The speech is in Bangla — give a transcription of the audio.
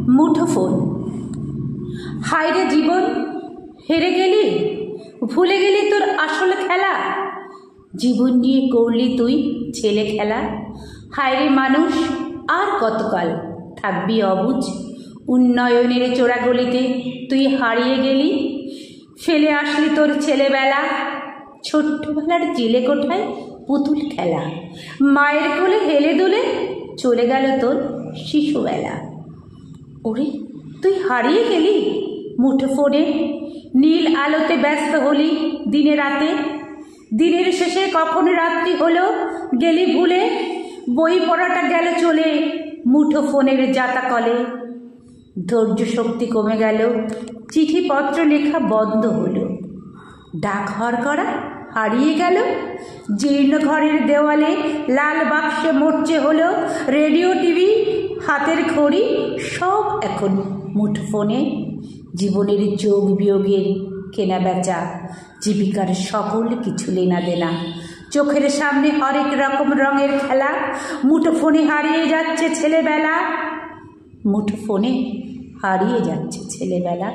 মুঠোফোন। হায়রে জীবন, হেরে গেলি, ভুলে গেলি তোর আসল খেলা। জীবন নিয়ে করলি তুই ছেলে খেলা। হায়রে মানুষ, আর কতকাল থাকবি অবুঝ। উন্নয়নের চোরাগলিতে তুই হারিয়ে গেলি। ফেলে আসলি তোর ছেলেবেলা, ছোট্টবেলার জেলে কোঠায় পুতুল খেলা। মায়ের কোলে হেলে দুলে চলে গেল তোর শিশুবেলা। ওরে তুই হারিয়ে গেলি মুঠোফোনে, নীল আলোতে ব্যস্ত হলি দিনে রাতে। দিনের শেষে কখন রাত্রি হলো গেলি ভুলে, বই পড়াটা গেল চলে মুঠোফোনের জাতাকলে। ধৈর্য শক্তি কমে গেল, চিঠিপত্র লেখা বন্ধ হলো। ডাকঘর করা হারিয়ে গেল, জীর্ণ ঘরের দেওয়ালে লাল বাক্সে মরচে হলো। রেডিও, টিভি, হাতের ঘড়ি সব এখন মুঠোফোনে। জীবনের যোগ বিয়োগের কেনা বেচা, জীবিকার সকল কিছু লেনা দেনা। চোখের সামনে হরেক রকম রঙের খেলা, মুঠোফোনে হারিয়ে যাচ্ছে ছেলেবেলা। মুঠোফোনে হারিয়ে যাচ্ছে ছেলেবেলা।